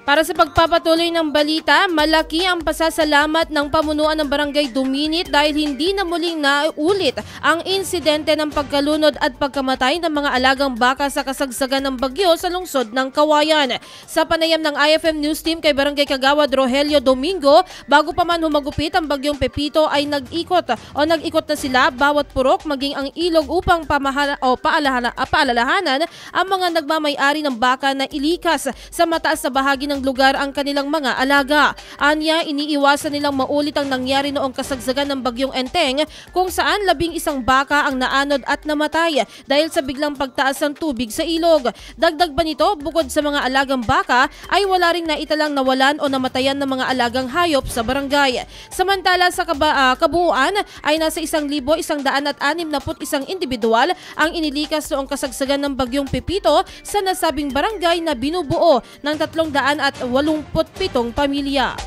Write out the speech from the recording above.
Para sa pagpapatuloy ng balita, malaki ang pasasalamat ng pamunuan ng Barangay Duminit dahil hindi na muling naulit ang insidente ng pagkalunod at pagkamatay ng mga alagang baka sa kasagsagan ng bagyo sa lungsod ng Kawayan. Sa panayam ng IFM News Team kay Barangay Kagawad Rogelio Domingo, bago pa man humagupit ang bagyong Pepito ay nag-ikot na sila bawat purok maging ang ilog upang paalalahanan ang mga nagmamay-ari ng baka na ilikas sa mataas na bahagi ng lugar ang kanilang mga alaga. Anya, iniiwasan nilang maulit ang nangyari noong kasagsagan ng bagyong Enteng kung saan 11 baka ang naanod at namatay dahil sa biglang pagtaas ng tubig sa ilog. Dagdag pa nito, bukod sa mga alagang baka ay wala ring naitalang nawalan o namatayan ng mga alagang hayop sa barangay. Samantala sa kabuuan ay nasa 1,161 individual ang inilikas noong kasagsagan ng bagyong Pepito sa nasabing barangay na binubuo ng 387 pamilya.